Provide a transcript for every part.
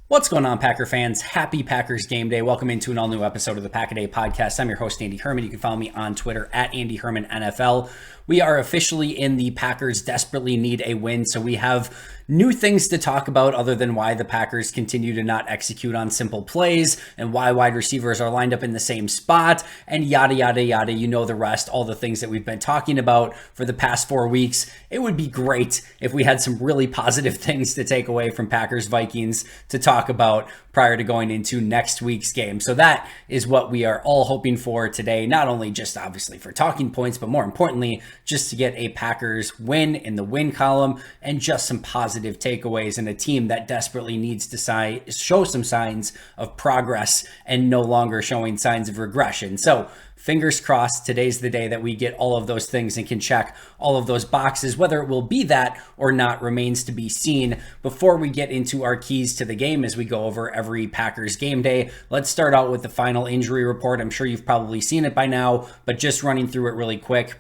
What's going on, Packer fans? Happy Packers game day. Welcome into an all-new episode of the Pack-A-Day podcast. I'm your host, Andy Herman. You can follow me on Twitter at Andy Herman NFL. We are officially in the Packers desperately need a win, so we have new things to talk about other than why the Packers continue to not execute on simple plays and why wide receivers are lined up in the same spot and yada, yada, yada. You know the rest, all the things that we've been talking about for the past 4 weeks. It would be great if we had some really positive things to take away from Packers Vikings to talk about prior to going into next week's game. So that is what we are all hoping for today, not only just obviously for talking points, but more importantly, just to get a Packers win in the win column and just some positive takeaways and a team that desperately needs to show some signs of progress and no longer showing signs of regression. So fingers crossed, today's the day that we get all of those things and can check all of those boxes. Whether it will be that or not remains to be seen. Before we get into our keys to the game as we go over every Packers game day, let's start out with the final injury report. I'm sure you've probably seen it by now, but just running through it really quick.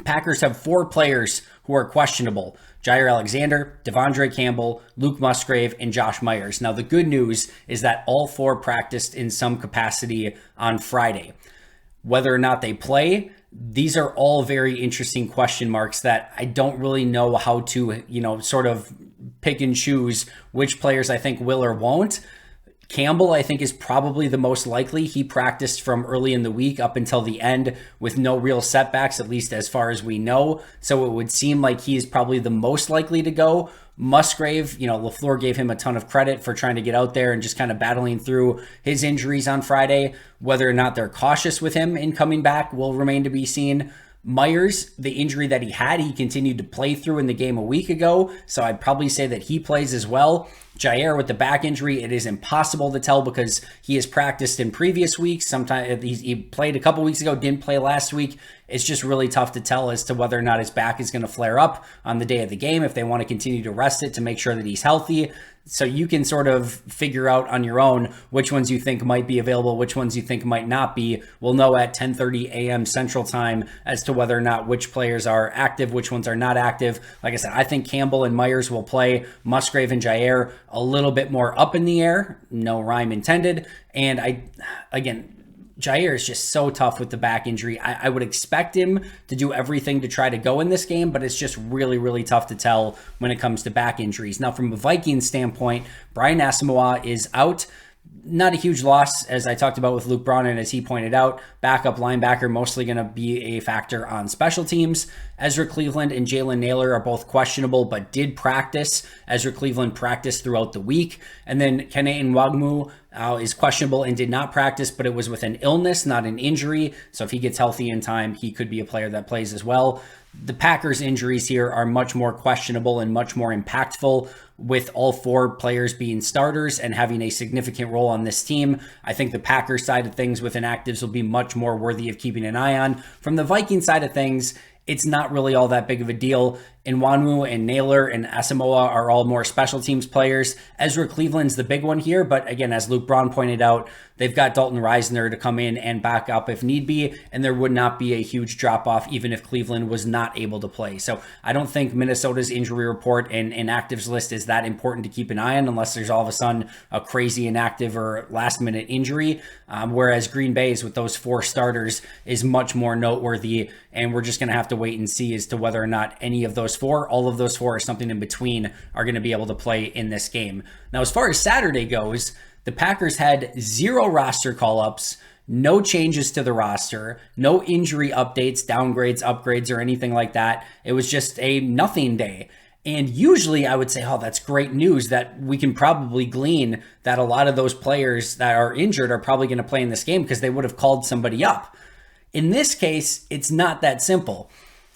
Packers have 4 players who are questionable: Jaire Alexander, Devondre Campbell, Luke Musgrave, and Josh Myers. Now, the good news is that all 4 practiced in some capacity on Friday. Whether or not they play, these are all very interesting question marks that I don't really know how to, sort of pick and choose which players I think will or won't. Campbell, I think, is probably the most likely. He practiced from early in the week up until the end with no real setbacks, at least as far as we know. So it would seem like he is probably the most likely to go. Musgrave, LaFleur gave him a ton of credit for trying to get out there and just kind of battling through his injuries on Friday. Whether or not they're cautious with him in coming back will remain to be seen. Myers, the injury that he continued to play through in the game a week ago, so I'd probably say that he plays as well. Jaire with the back injury, it is impossible to tell because he has practiced in previous weeks. Sometimes he played a couple weeks ago, didn't play last week. It's just really tough to tell as to whether or not his back is going to flare up on the day of the game, if they want to continue to rest it to make sure that he's healthy. So you can sort of figure out on your own which ones you think might be available, which ones you think might not be. We'll know at 10:30 a.m. Central Time as to whether or not which players are active, which ones are not active. Like I said, I think Campbell and Myers will play. Musgrave and Jaire a little bit more up in the air. No rhyme intended. And Jaire is just so tough with the back injury. I would expect him to do everything to try to go in this game, but it's just really, really tough to tell when it comes to back injuries. Now, from a Vikings standpoint, Brian Asamoah is out. Not a huge loss, as I talked about with Luke Braun, and as he pointed out, backup linebacker mostly going to be a factor on special teams. Ezra Cleveland and Jalen Nailor are both questionable, but did practice. Ezra Cleveland practiced throughout the week. And then Kene Nwagmu is questionable and did not practice, but it was with an illness, not an injury. So if he gets healthy in time, he could be a player that plays as well. The Packers' injuries here are much more questionable and much more impactful, with all 4 players being starters and having a significant role on this team. I think the Packers side of things with inactives will be much more worthy of keeping an eye on. From the Viking side of things, it's not really all that big of a deal. Nwanwu and Naylor and Asamoah are all more special teams players. Ezra Cleveland's the big one here, but again, as Luke Braun pointed out, they've got Dalton Reisner to come in and back up if need be, and there would not be a huge drop-off even if Cleveland was not able to play. So I don't think Minnesota's injury report and inactives list is that important to keep an eye on unless there's all of a sudden a crazy inactive or last-minute injury, whereas Green Bay's with those 4 starters is much more noteworthy, and we're just going to have to wait and see as to whether or not any of those 4, all of those 4 or something in between, are going to be able to play in this game. Now, as far as Saturday goes, the Packers had 0 roster call-ups, no changes to the roster, no injury updates, downgrades, upgrades, or anything like that. It was just a nothing day. And usually I would say, oh, that's great news that we can probably glean that a lot of those players that are injured are probably going to play in this game because they would have called somebody up. In this case, it's not that simple.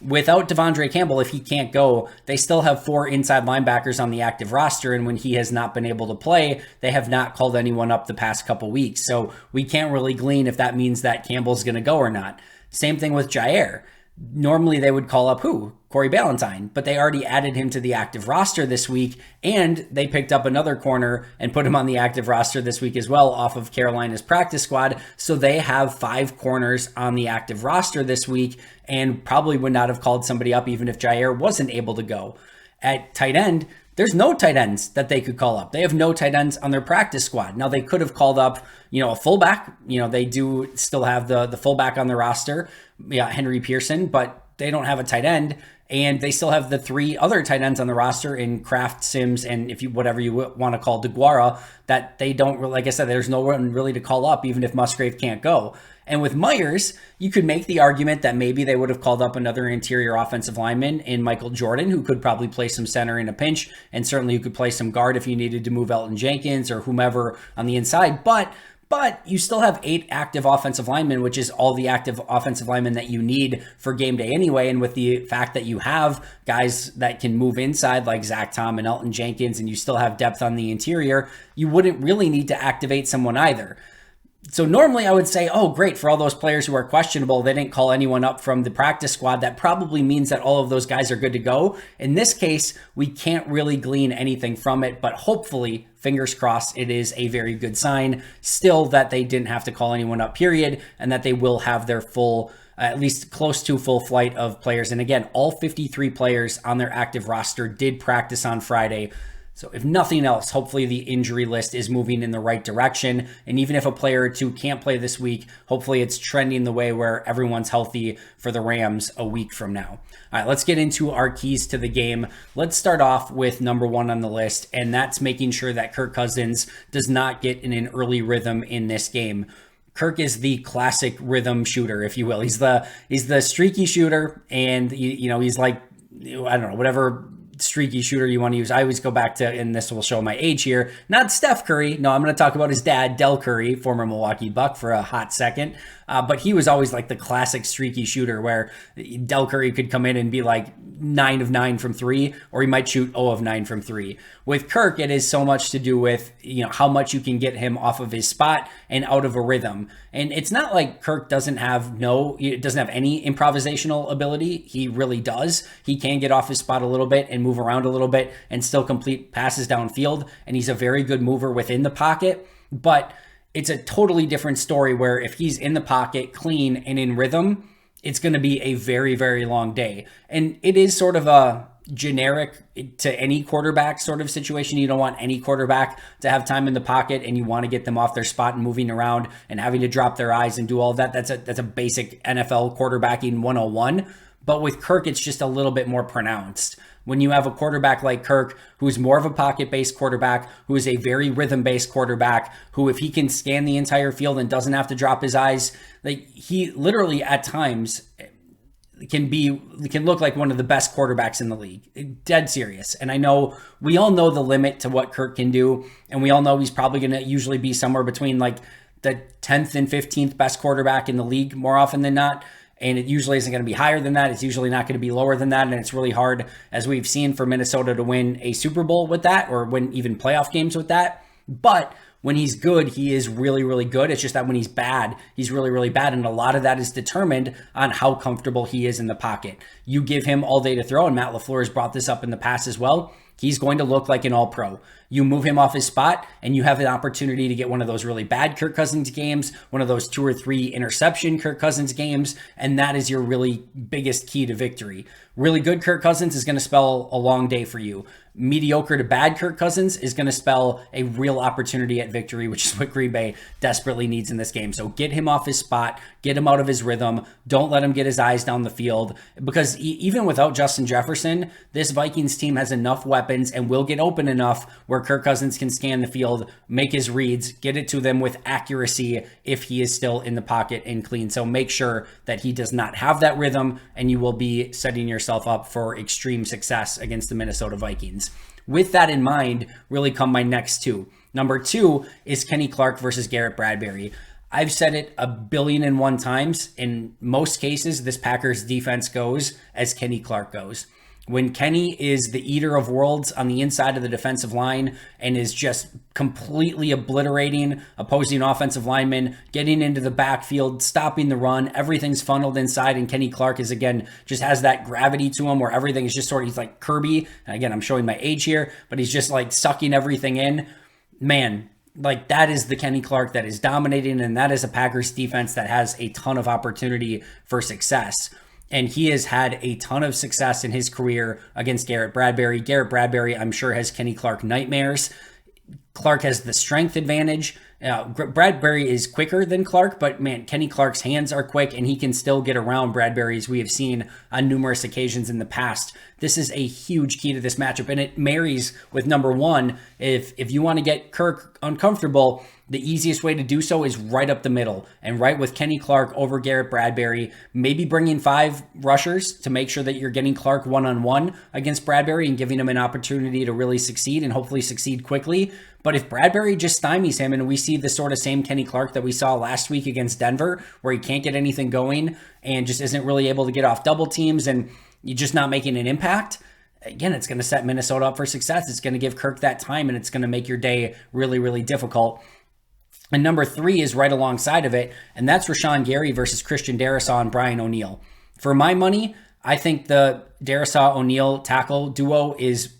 Without Devondre Campbell, if he can't go, they still have 4 inside linebackers on the active roster, and when he has not been able to play, they have not called anyone up the past couple weeks. So we can't really glean if that means that Campbell's going to go or not. Same thing with Jaire. Normally they would call up who? Corey Ballantyne, but they already added him to the active roster this week, and they picked up another corner and put him on the active roster this week as well off of Carolina's practice squad. So they have 5 corners on the active roster this week and probably would not have called somebody up even if Jaire wasn't able to go. At tight end, there's no tight ends that they could call up. They have no tight ends on their practice squad. Now they could have called up, a fullback. They do still have the fullback on the roster, Henry Pearson, but they don't have a tight end. And they still have the 3 other tight ends on the roster in Kraft, Sims, and whatever you want to call DeGuara, that they don't, like I said, there's no one really to call up, even if Musgrave can't go. And with Myers, you could make the argument that maybe they would have called up another interior offensive lineman in Michael Jordan, who could probably play some center in a pinch, and certainly who could play some guard if you needed to move Elton Jenkins or whomever on the inside. But you still have 8 active offensive linemen, which is all the active offensive linemen that you need for game day anyway. And with the fact that you have guys that can move inside like Zach Tom and Elton Jenkins, and you still have depth on the interior, you wouldn't really need to activate someone either. So normally I would say, oh, great, for all those players who are questionable, they didn't call anyone up from the practice squad. That probably means that all of those guys are good to go. In this case, we can't really glean anything from it, but hopefully, fingers crossed, it is a very good sign still that they didn't have to call anyone up, period, and that they will have their full, at least close to full flight of players. And again, all 53 players on their active roster did practice on Friday. So if nothing else, hopefully the injury list is moving in the right direction. And even if a player or two can't play this week, hopefully it's trending the way where everyone's healthy for the Rams a week from now. All right, let's get into our keys to the game. Let's start off with number 1 on the list, and that's making sure that Kirk Cousins does not get in an early rhythm in this game. Kirk is the classic rhythm shooter, if you will. He's the streaky shooter, and he's like, I don't know, whatever streaky shooter you want to use. I always go back to, and this will show my age here, not Steph Curry. No, I'm going to talk about his dad, Del Curry, former Milwaukee Buck, for a hot second. But he was always like the classic streaky shooter where Del Curry could come in and be like 9 of 9 from 3, or he might shoot 0 of 9 from 3. With Kirk, it is so much to do with, how much you can get him off of his spot and out of a rhythm. And it's not like Kirk doesn't have any improvisational ability. He really does. He can get off his spot a little bit and move around a little bit and still complete passes downfield. And he's a very good mover within the pocket. But it's a totally different story where if he's in the pocket, clean, and in rhythm, it's going to be a very, very long day. And it is sort of a generic to any quarterback sort of situation. You don't want any quarterback to have time in the pocket, and you want to get them off their spot and moving around and having to drop their eyes and do all that. That's a basic NFL quarterbacking 101. But with Kirk, it's just a little bit more pronounced. When you have a quarterback like Kirk, who's more of a pocket-based quarterback, who is a very rhythm-based quarterback, who if he can scan the entire field and doesn't have to drop his eyes, like he literally at times can look like one of the best quarterbacks in the league. Dead serious. And I know we all know the limit to what Kirk can do, and we all know he's probably going to usually be somewhere between like the 10th and 15th best quarterback in the league more often than not. And it usually isn't going to be higher than that. It's usually not going to be lower than that. And it's really hard, as we've seen, for Minnesota to win a Super Bowl with that, or win even playoff games with that. But when he's good, he is really, really good. It's just that when he's bad, he's really, really bad. And a lot of that is determined on how comfortable he is in the pocket. You give him all day to throw, and Matt LaFleur has brought this up in the past as well. He's going to look like an all-pro. You move him off his spot, and you have an opportunity to get one of those really bad Kirk Cousins games, one of those 2 or 3 interception Kirk Cousins games, and that is your really biggest key to victory. Really good Kirk Cousins is going to spell a long day for you. Mediocre to bad Kirk Cousins is going to spell a real opportunity at victory, which is what Green Bay desperately needs in this game. So get him off his spot, get him out of his rhythm. Don't let him get his eyes down the field, because even without Justin Jefferson, this Vikings team has enough weapons and will get open enough where Kirk Cousins can scan the field, make his reads, get it to them with accuracy if he is still in the pocket and clean. So make sure that he does not have that rhythm, and you will be setting yourself up for extreme success against the Minnesota Vikings. With that in mind, really come my next 2. Number 2 is Kenny Clark versus Garrett Bradbury. I've said it 1,000,000,001 times. In most cases, this Packers defense goes as Kenny Clark goes. When Kenny is the eater of worlds on the inside of the defensive line and is just completely obliterating opposing offensive linemen, getting into the backfield, stopping the run, everything's funneled inside, and Kenny Clark is, again, just has that gravity to him where everything is just sort of, he's like Kirby. And again, I'm showing my age here, but he's just like sucking everything in. Man, like that is the Kenny Clark that is dominating, and that is a Packers defense that has a ton of opportunity for success. And he has had a ton of success in his career against Garrett Bradbury. Garrett Bradbury, I'm sure, has Kenny Clark nightmares. Clark has the strength advantage. Bradbury is quicker than Clark, but man, Kenny Clark's hands are quick and he can still get around Bradbury, as we have seen on numerous occasions in the past. This is a huge key to this matchup, and it marries with number one. If you want to get Kirk uncomfortable, the easiest way to do so is right up the middle and right with Kenny Clark over Garrett Bradbury, maybe bringing 5 rushers to make sure that you're getting Clark one-on-one against Bradbury and giving him an opportunity to really succeed and hopefully succeed quickly. But if Bradbury just stymies him and we see the sort of same Kenny Clark that we saw last week against Denver, where he can't get anything going and just isn't really able to get off double teams and you're just not making an impact, again, it's going to set Minnesota up for success. It's going to give Kirk that time and it's going to make your day really, really difficult. And number 3 is right alongside of it, and that's Rashawn Gary versus Christian Darrisaw and Brian O'Neill. For my money, I think the Darrisaw-O'Neill tackle duo is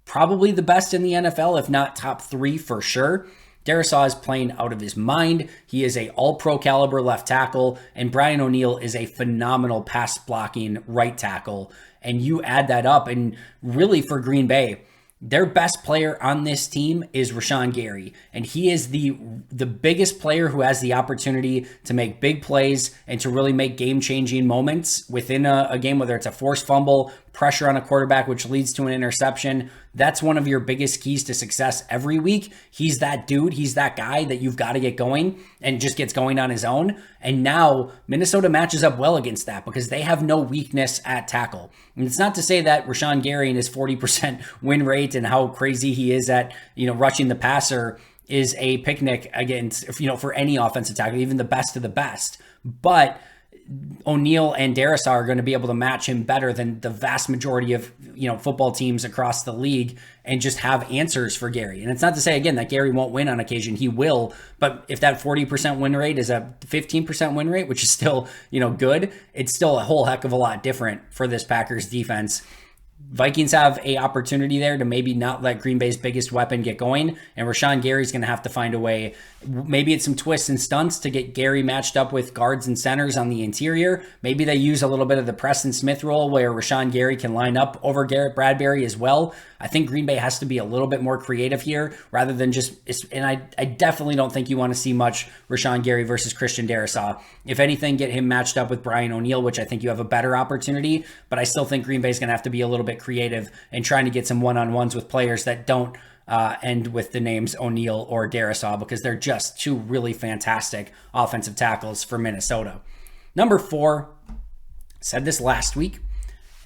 probably the best in the NFL, if not top 3 for sure. Darrisaw is playing out of his mind. He is a all-pro caliber left tackle, and Brian O'Neill is a phenomenal pass-blocking right tackle. And you add that up, and really for Green Bay, their best player on this team is Rashawn Gary, and he is the biggest player who has the opportunity to make big plays and to really make game-changing moments within a game, whether it's a forced fumble, pressure on a quarterback, which leads to an interception. That's one of your biggest keys to success every week. He's that dude. He's that guy that you've got to get going and just gets going on his own. And now Minnesota matches up well against that because they have no weakness at tackle. And it's not to say that Rashawn Gary and his 40% win rate and how crazy he is at, rushing the passer is a picnic against, for any offensive tackle, even the best of the best. But O'Neill and Darrisaw are going to be able to match him better than the vast majority of football teams across the league and just have answers for Gary. And it's not to say, again, that Gary won't win on occasion. He will. But if that 40% win rate is a 15% win rate, which is still good, it's still a whole heck of a lot different for this Packers defense. Vikings have a opportunity there to maybe not let Green Bay's biggest weapon get going, and Rashawn Gary's going to have to find a way. Maybe it's some twists and stunts to get Gary matched up with guards and centers on the interior. Maybe they use a little bit of the Preston Smith role where Rashawn Gary can line up over Garrett Bradbury as well. I think Green Bay has to be a little bit more creative here rather than just, and I definitely don't think you want to see much Rashawn Gary versus Christian Darrisaw. If anything, get him matched up with Brian O'Neill, which I think you have a better opportunity, but I still think Green Bay's going to have to be a little bit creative and trying to get some one-on-ones with players that don't end with the names O'Neill or Darrisaw because they're just 2 really fantastic offensive tackles for Minnesota. Number 4, said this last week,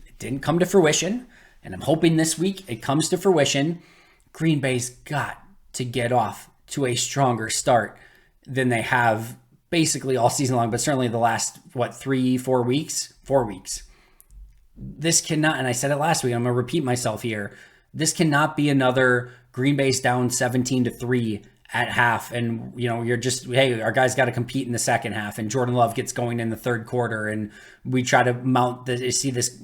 it didn't come to fruition, and I'm hoping this week it comes to fruition. Green Bay's got to get off to a stronger start than they have basically all season long, but certainly the last, 3-4 weeks? 4 weeks. This cannot, and I said it last week, I'm going to repeat myself here. This cannot be another Green Bay's down 17-3 at half. And, you're just, hey, our guys got to compete in the second half. And Jordan Love gets going in the third quarter. And we try to see this,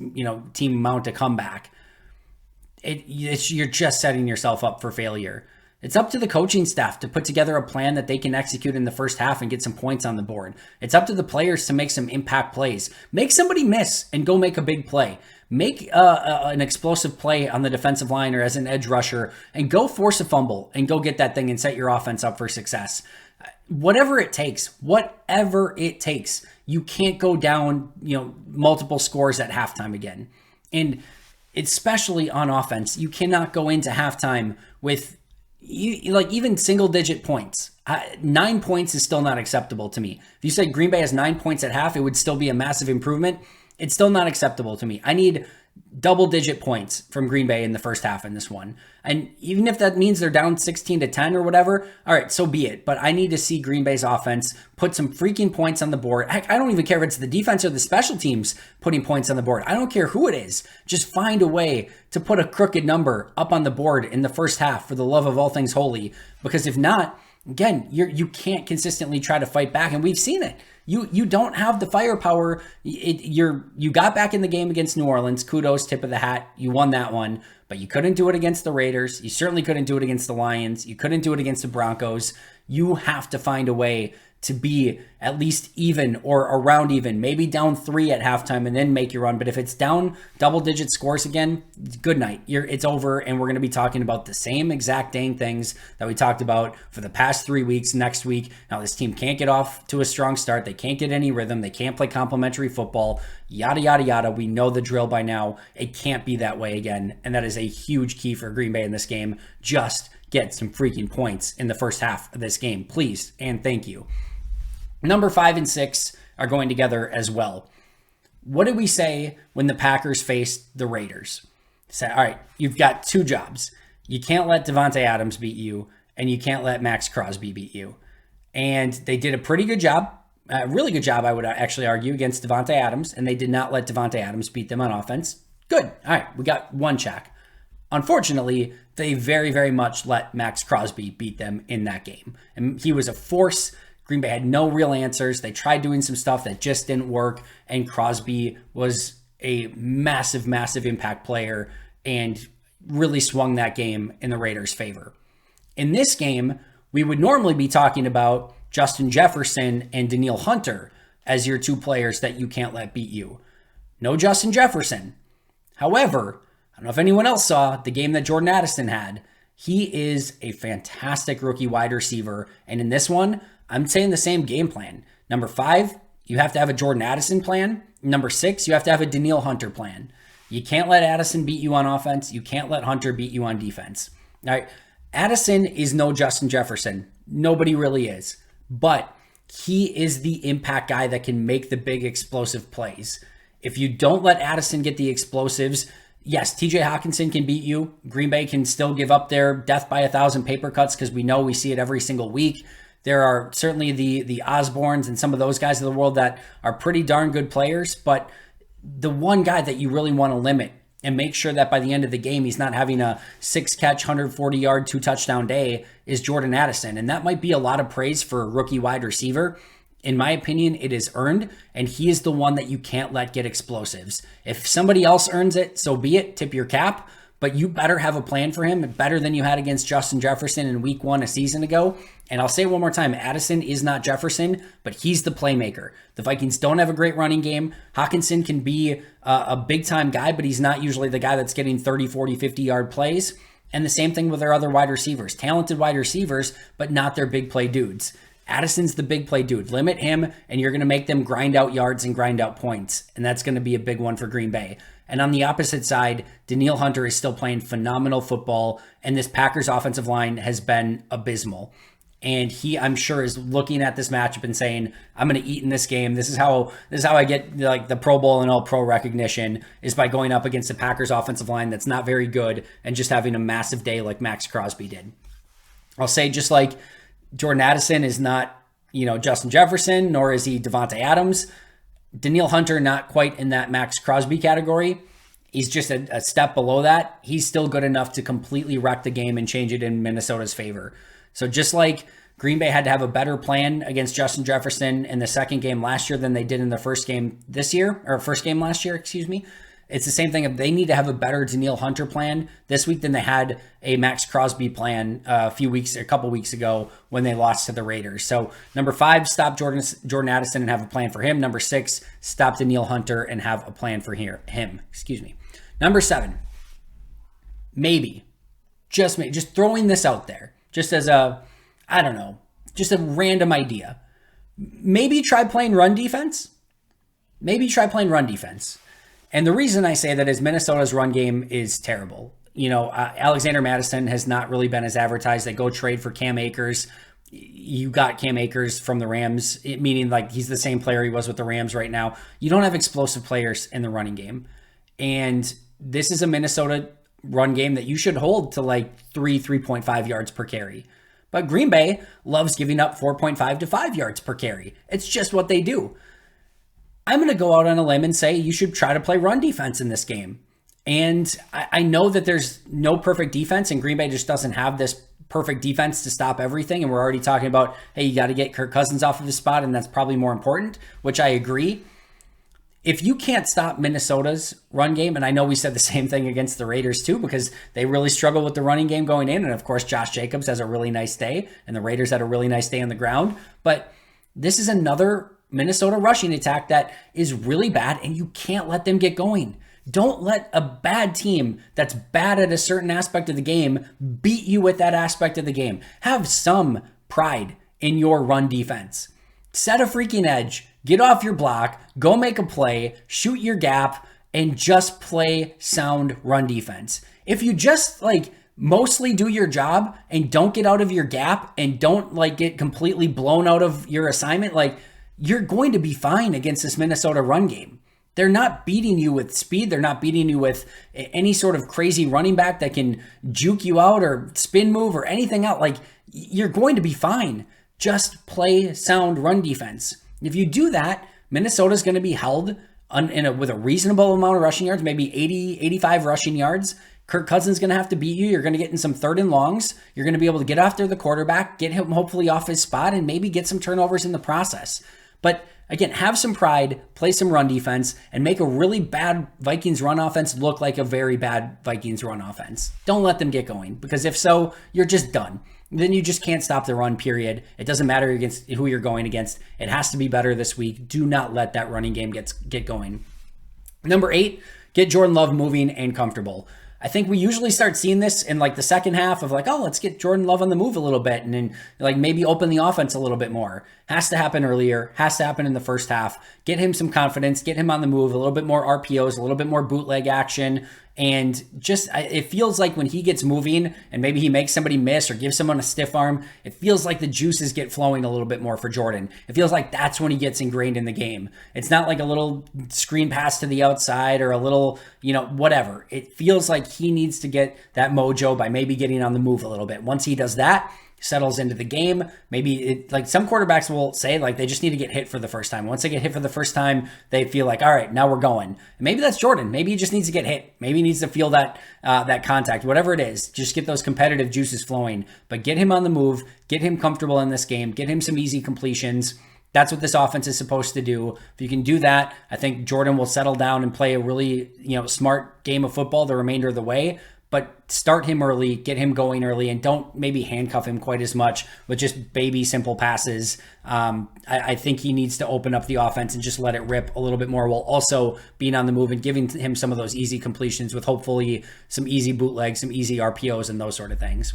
team mount a comeback. You're just setting yourself up for failure. It's up to the coaching staff to put together a plan that they can execute in the first half and get some points on the board. It's up to the players to make some impact plays. Make somebody miss and go make a big play. Make an explosive play on the defensive line or as an edge rusher and go force a fumble and go get that thing and set your offense up for success. Whatever it takes. You can't go down, multiple scores at halftime again. And especially on offense, you cannot go into halftime with even single digit points. 9 points is still not acceptable to me. If you said Green Bay has 9 points at half, it would still be a massive improvement. It's still not acceptable to me. I need double digit points from Green Bay in the first half in this one. And even if that means they're down 16-10 or whatever, all right, so be it. But I need to see Green Bay's offense put some freaking points on the board. Heck, I don't even care if it's the defense or the special teams putting points on the board. I don't care who it is. Just find a way to put a crooked number up on the board in the first half for the love of all things holy. Because if not, again, you can't consistently try to fight back. And we've seen it. You don't have the firepower. You got back in the game against New Orleans. Kudos, tip of the hat. You won that one, but you couldn't do it against the Raiders. You certainly couldn't do it against the Lions. You couldn't do it against the Broncos. You have to find a way to be at least even or around even, maybe down 3 at halftime and then make your run. But if it's down double-digit scores again, good night. It's over, and we're going to be talking about the same exact dang things that we talked about for the past 3 weeks next week. Now, this team can't get off to a strong start. They can't get any rhythm. They can't play complementary football, yada, yada, yada. We know the drill by now. It can't be that way again, and that is a huge key for Green Bay in this game. Just get some freaking points in the first half of this game, please, and thank you. Number 5 and 6 are going together as well. What did we say when the Packers faced the Raiders? Say, all right, you've got 2 jobs. You can't let Davante Adams beat you, and you can't let Max Crosby beat you. And they did a pretty good job, a really good job, I would actually argue, against Davante Adams, and they did not let Davante Adams beat them on offense. Good. All right, we got 1 check. Unfortunately, they very, very much let Max Crosby beat them in that game. And he was a force. Green Bay had no real answers. They tried doing some stuff that just didn't work, and Crosby was a massive, massive impact player and really swung that game in the Raiders' favor. In this game, we would normally be talking about Justin Jefferson and Danielle Hunter as your 2 players that you can't let beat you. No Justin Jefferson. However, I don't know if anyone else saw the game that Jordan Addison had. He is a fantastic rookie wide receiver, and in this one, I'm saying the same game plan. Number 5, you have to have a Jordan Addison plan. Number 6, you have to have a Danielle Hunter plan. You can't let Addison beat you on offense. You can't let Hunter beat you on defense. All right, Addison is no Justin Jefferson. Nobody really is. But he is the impact guy that can make the big explosive plays. If you don't let Addison get the explosives, yes, TJ Hawkinson can beat you. Green Bay can still give up their death by 1,000 paper cuts because we know we see it every single week. There are certainly the Osborns and some of those guys of the world that are pretty darn good players, but the one guy that you really want to limit and make sure that by the end of the game he's not having a 6-catch, 140-yard, 2-touchdown day is Jordan Addison. And that might be a lot of praise for a rookie wide receiver. In my opinion, it is earned, and he is the one that you can't let get explosives. If somebody else earns it, so be it, tip your cap, but you better have a plan for him, better than you had against Justin Jefferson in week 1 a season ago. And I'll say it one more time, Addison is not Jefferson, but he's the playmaker. The Vikings don't have a great running game. Hawkinson can be a big-time guy, but he's not usually the guy that's getting 30, 40, 50-yard plays. And the same thing with their other wide receivers. Talented wide receivers, but not their big play dudes. Addison's the big play dude. Limit him, and you're going to make them grind out yards and grind out points. And that's going to be a big one for Green Bay. And on the opposite side, Danielle Hunter is still playing phenomenal football, and this Packers offensive line has been abysmal. And he, I'm sure, is looking at this matchup and saying, I'm going to eat in this game. This is how I get like the Pro Bowl and All-Pro recognition, is by going up against the Packers offensive line that's not very good and just having a massive day like Max Crosby did. I'll say, just like Jordan Addison is not, Justin Jefferson, nor is he Davante Adams. Danielle Hunter, not quite in that Max Crosby category. He's just a step below that. He's still good enough to completely wreck the game and change it in Minnesota's favor. So just like Green Bay had to have a better plan against Justin Jefferson in the second game last year than they did in the first game last year, excuse me. It's the same thing. They need to have a better Danielle Hunter plan this week than they had a Max Crosby plan a couple weeks ago when they lost to the Raiders. So number 5, stop Jordan Addison and have a plan for him. Number 6, stop Danielle Hunter and have a plan for him. Excuse me. Number 7, maybe, just throwing this out there, just as just a random idea. Maybe try playing run defense. And the reason I say that is Minnesota's run game is terrible. Alexander Mattison has not really been as advertised. They go trade for Cam Akers. You got Cam Akers from the Rams, meaning like he's the same player he was with the Rams right now. You don't have explosive players in the running game. And this is a Minnesota run game that you should hold to like 3.5 yards per carry. But Green Bay loves giving up 4.5 to 5 yards per carry. It's just what they do. I'm going to go out on a limb and say you should try to play run defense in this game. And I know that there's no perfect defense, and Green Bay just doesn't have this perfect defense to stop everything. And we're already talking about, hey, you got to get Kirk Cousins off of his spot, and that's probably more important, which I agree. If you can't stop Minnesota's run game, and I know we said the same thing against the Raiders too, because they really struggled with the running game going in. And of course, Josh Jacobs has a really nice day, and the Raiders had a really nice day on the ground. But This is another Minnesota rushing attack that is really bad, and you can't let them get going. Don't let a bad team that's bad at a certain aspect of the game beat you with that aspect of the game. Have some pride in your run defense. Set a freaking edge, get off your block, go make a play, shoot your gap, and just play sound run defense. If you just mostly do your job and don't get out of your gap and don't get completely blown out of your assignment, you're going to be fine against this Minnesota run game. They're not beating you with speed. They're not beating you with any sort of crazy running back that can juke you out or spin move or anything else. You're going to be fine. Just play sound run defense. If you do that, Minnesota's going to be held with a reasonable amount of rushing yards, maybe 80, 85 rushing yards. Kirk Cousins is going to have to beat you. You're going to get in some third and longs. You're going to be able to get after the quarterback, get him hopefully off his spot, and maybe get some turnovers in the process. But again, have some pride, play some run defense, and make a really bad Vikings run offense look like a very bad Vikings run offense. Don't let them get going, because if so, you're just done. Then you just can't stop the run, period. It doesn't matter against who you're going against. It has to be better this week. Do not let that running game get going. Number 8, get Jordan Love moving and comfortable. I think we usually start seeing this in the second half of let's get Jordan Love on the move a little bit and then maybe open the offense a little bit more. Has to happen earlier, has to happen in the first half. Get him some confidence, get him on the move, a little bit more RPOs, a little bit more bootleg action. And it feels like when he gets moving and maybe he makes somebody miss or gives someone a stiff arm, it feels like the juices get flowing a little bit more for Jordan. It feels like that's when he gets ingrained in the game. It's not like a little screen pass to the outside or a little, whatever. It feels like he needs to get that mojo by maybe getting on the move a little bit. Once he does that, settles into the game. Maybe some quarterbacks will say they just need to get hit for the first time. Once they get hit for the first time, they feel all right, now we're going. And maybe that's Jordan. Maybe he just needs to get hit. Maybe he needs to feel that contact, whatever it is. Just get those competitive juices flowing, but get him on the move, get him comfortable in this game, get him some easy completions. That's what this offense is supposed to do. If you can do that, I think Jordan will settle down and play a really, smart game of football the remainder of the way. But start him early, get him going early, and don't maybe handcuff him quite as much with just baby simple passes. I think he needs to open up the offense and just let it rip a little bit more while also being on the move and giving him some of those easy completions with hopefully some easy bootlegs, some easy RPOs, and those sort of things.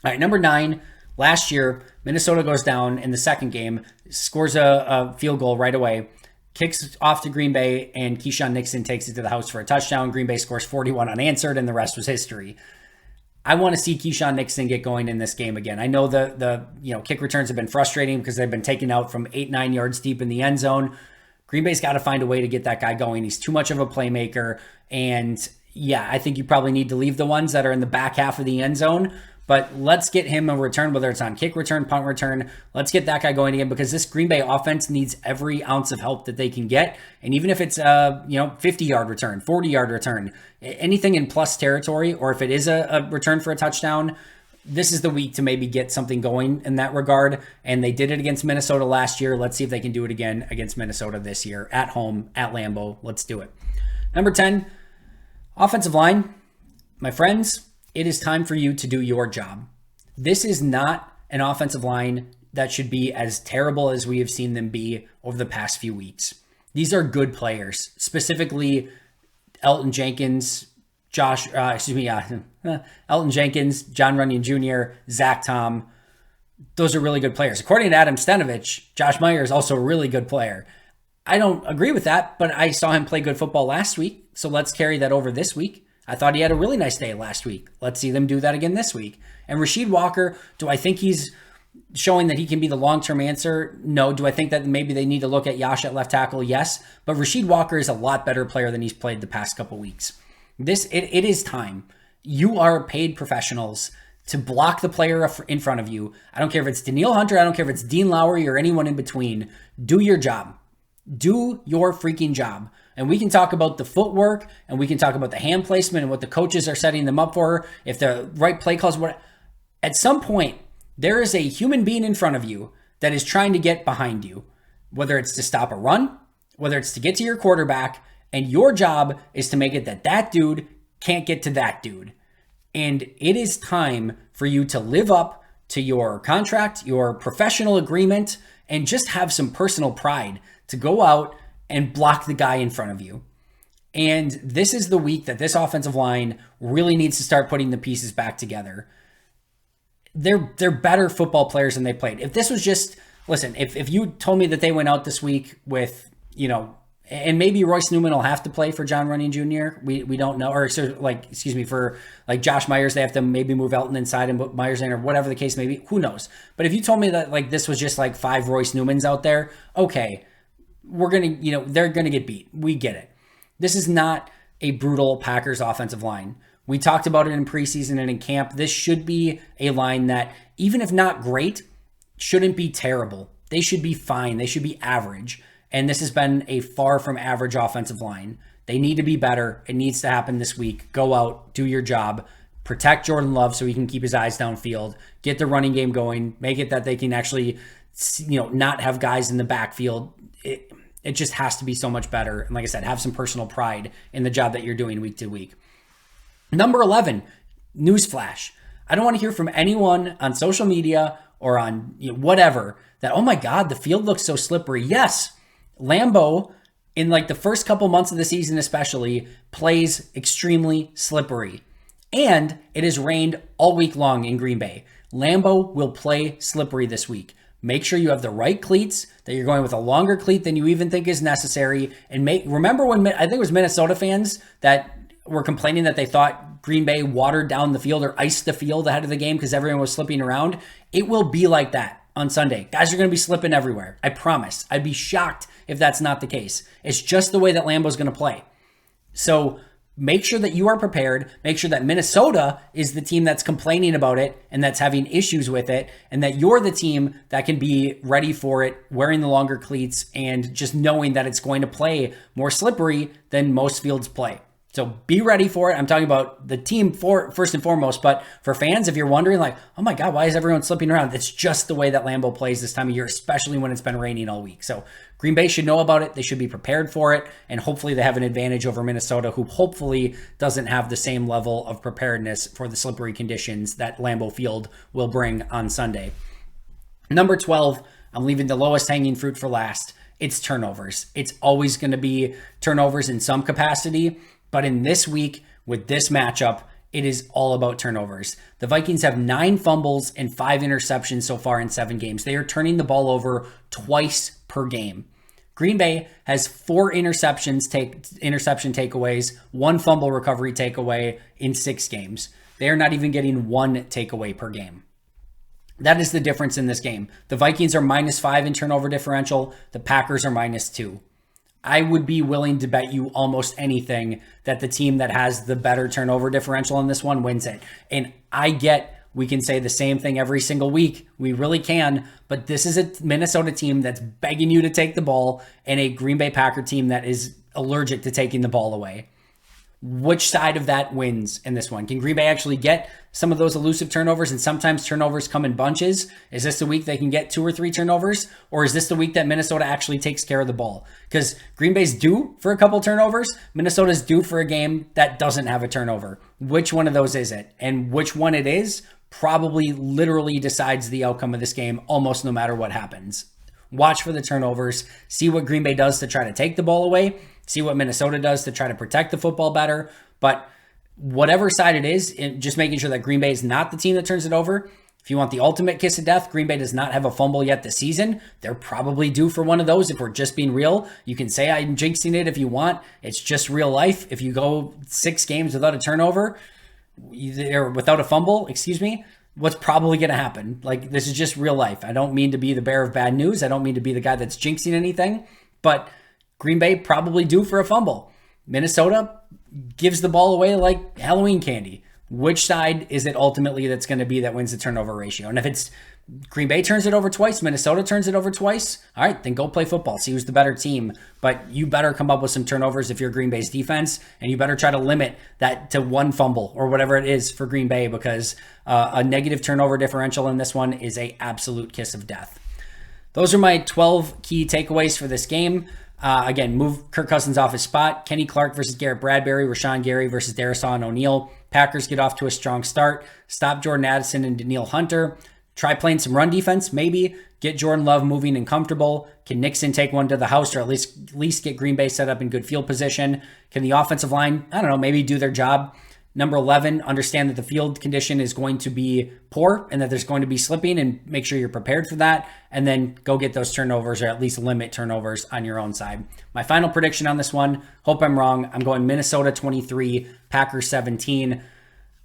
All right, number 9. Last year, Minnesota goes down in the second game, scores a field goal right away, kicks off to Green Bay, and Keyshawn Nixon takes it to the house for a touchdown. Green Bay scores 41 unanswered, and the rest was history. I want to see Keyshawn Nixon get going in this game again. I know the kick returns have been frustrating because they've been taken out from 8-9 yards deep in the end zone. Green Bay's got to find a way to get that guy going. He's too much of a playmaker, and I think you probably need to leave the ones that are in the back half of the end zone. But let's get him a return, whether it's on kick return, punt return. Let's get that guy going again, because this Green Bay offense needs every ounce of help that they can get. And even if it's a 50-yard return, 40-yard return, anything in plus territory, or if it is a return for a touchdown, this is the week to maybe get something going in that regard. And they did it against Minnesota last year. Let's see if they can do it again against Minnesota this year at home, at Lambeau. Let's do it. Number 10, offensive line. My friends, it is time for you to do your job. This is not an offensive line that should be as terrible as we have seen them be over the past few weeks. These are good players, specifically Elton Jenkins, Elton Jenkins, John Runyon Jr., Zach Tom. Those are really good players. According to Adam Stenovich, Josh Meyer is also a really good player. I don't agree with that, but I saw him play good football last week, so let's carry that over this week. I thought he had a really nice day last week. Let's see them do that again this week. And Rasheed Walker, do I think he's showing that he can be the long-term answer? No. Do I think that maybe they need to look at Yash at left tackle? Yes. But Rasheed Walker is a lot better player than he's played the past couple weeks. It is time. You are paid professionals to block the player in front of you. I don't care if it's Danielle Hunter. I don't care if it's Dean Lowry or anyone in between. Do your job. Do your freaking job. And we can talk about the footwork, and we can talk about the hand placement and what the coaches are setting them up for, if the right play calls. At some point, there is a human being in front of you that is trying to get behind you, whether it's to stop a run, whether it's to get to your quarterback, and your job is to make it that dude can't get to that dude. And it is time for you to live up to your contract, your professional agreement, and just have some personal pride to go out and block the guy in front of you. And this is the week that this offensive line really needs to start putting the pieces back together. They're better football players than they played. If this was just, listen, if you told me that they went out this week with, and maybe Royce Newman will have to play for John Runyon Jr. We don't know, or for like Josh Myers, they have to maybe move Elton inside and put Myers in, or whatever the case may be. Who knows? But if you told me that like this was just like 5 Royce Newmans out there, okay, we're gonna, they're gonna get beat. We get it. This is not a brutal Packers offensive line. We talked about it in preseason and in camp. This should be a line that, even if not great, shouldn't be terrible. They should be fine. They should be average. And this has been a far from average offensive line. They need to be better. It needs to happen this week. Go out, do your job, protect Jordan Love so he can keep his eyes downfield, get the running game going, make it that they can actually, not have guys in the backfield. It just has to be so much better. And like I said, have some personal pride in the job that you're doing week to week. Number 11, newsflash. I don't want to hear from anyone on social media or on whatever that, oh my God, the field looks so slippery. Yes, Lambeau, in like the first couple months of the season especially, plays extremely slippery. And it has rained all week long in Green Bay. Lambeau will play slippery this week. Make sure you have the right cleats, that you're going with a longer cleat than you even think is necessary. And remember when, I think it was Minnesota fans that were complaining that they thought Green Bay watered down the field or iced the field ahead of the game because everyone was slipping around. It will be like that on Sunday. Guys are going to be slipping everywhere. I promise. I'd be shocked if that's not the case. It's just the way that Lambeau's going to play. So make sure that you are prepared. Make sure that Minnesota is the team that's complaining about it and that's having issues with it, and that you're the team that can be ready for it, wearing the longer cleats and just knowing that it's going to play more slippery than most fields play. So be ready for it. I'm talking about the team first and foremost, but for fans, if you're wondering like, oh my God, why is everyone slipping around? It's just the way that Lambeau plays this time of year, especially when it's been raining all week. So Green Bay should know about it. They should be prepared for it. And hopefully they have an advantage over Minnesota, who hopefully doesn't have the same level of preparedness for the slippery conditions that Lambeau Field will bring on Sunday. Number 12, I'm leaving the lowest hanging fruit for last. It's turnovers. It's always going to be turnovers in some capacity. But in this week, with this matchup, it is all about turnovers. The Vikings have 9 fumbles and 5 interceptions so far in 7 games. They are turning the ball over twice per game. Green Bay has 4 interception takeaways, 1 fumble recovery takeaway in 6 games. They are not even getting 1 takeaway per game. That is the difference in this game. The Vikings are -5 in turnover differential. The Packers are -2. I would be willing to bet you almost anything that the team that has the better turnover differential in this one wins it. And I get we can say the same thing every single week. We really can. But this is a Minnesota team that's begging you to take the ball and a Green Bay Packer team that is allergic to taking the ball away. Which side of that wins in this one? Can Green Bay actually get some of those elusive turnovers? And sometimes turnovers come in bunches. Is this the week they can get 2 or 3 turnovers? Or is this the week that Minnesota actually takes care of the ball? Because Green Bay's due for a couple turnovers. Minnesota's due for a game that doesn't have a turnover. Which one of those is it? And which one it is probably literally decides the outcome of this game almost no matter what happens. Watch for the turnovers. See what Green Bay does to try to take the ball away. See what Minnesota does to try to protect the football better. But whatever side it is, just making sure that Green Bay is not the team that turns it over. If you want the ultimate kiss of death, Green Bay does not have a fumble yet this season. They're probably due for one of those if we're just being real. You can say I'm jinxing it if you want. It's just real life. If you go 6 games without a turnover, or without a fumble, what's probably going to happen? Like, this is just real life. I don't mean to be the bearer of bad news. I don't mean to be the guy that's jinxing anything, but Green Bay probably due for a fumble. Minnesota gives the ball away like Halloween candy. Which side is it ultimately that's going to be that wins the turnover ratio? And if it's Green Bay turns it over twice, Minnesota turns it over twice, all right, then go play football. See who's the better team. But you better come up with some turnovers if you're Green Bay's defense, and you better try to limit that to 1 fumble or whatever it is for Green Bay, because a negative turnover differential in this one is a absolute kiss of death. Those are my 12 key takeaways for this game. Again, move Kirk Cousins off his spot. Kenny Clark versus Garrett Bradbury. Rashawn Gary versus Darisaw and O'Neal. Packers get off to a strong start. Stop Jordan Addison and Danielle Hunter. Try playing some run defense, maybe get Jordan Love moving and comfortable. Can Nixon take one to the house, or at least get Green Bay set up in good field position? Can the offensive line, I don't know, maybe do their job? Number 11, understand that the field condition is going to be poor and that there's going to be slipping, and make sure you're prepared for that. And then go get those turnovers, or at least limit turnovers on your own side. My final prediction on this one, hope I'm wrong. I'm going Minnesota 23, Packers 17.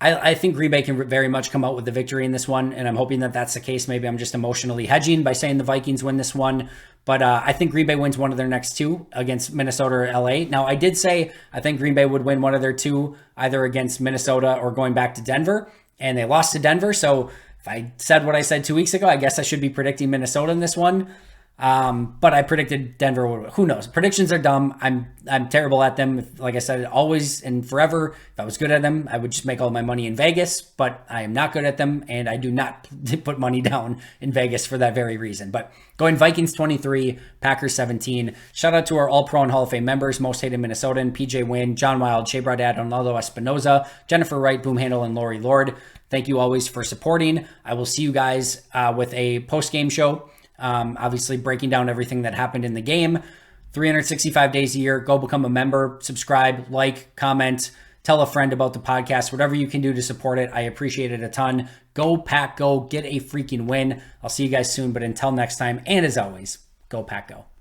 I think Green Bay can very much come out with the victory in this one, and I'm hoping that that's the case. Maybe I'm just emotionally hedging by saying the Vikings win this one, but I think Green Bay wins one of their next two against Minnesota or LA. Now, I did say I think Green Bay would win one of their two, either against Minnesota or going back to Denver, and they lost to Denver. So if I said what I said 2 weeks ago, I guess I should be predicting Minnesota in this one. But I predicted Denver would. Who knows? Predictions are dumb. I'm terrible at them. Like I said, always and forever. If I was good at them, I would just make all my money in Vegas. But I am not good at them, and I do not put money down in Vegas for that very reason. But going Vikings 23, Packers 17. Shout out to our All-Pro and Hall of Fame members: Most Hated Minnesotan, PJ Wynn, John Wild, Shea Bradad, Ronaldo Espinoza, Jennifer Wright, Boom Handle, and Lori Lord. Thank you always for supporting. I will see you guys with a post-game show. Obviously breaking down everything that happened in the game. 365 days a year. Go become a member, subscribe, like, comment, tell a friend about the podcast, whatever you can do to support it. I appreciate it a ton. Go Pack, go get a freaking win. I'll see you guys soon, but until next time, and as always, go Pack, go.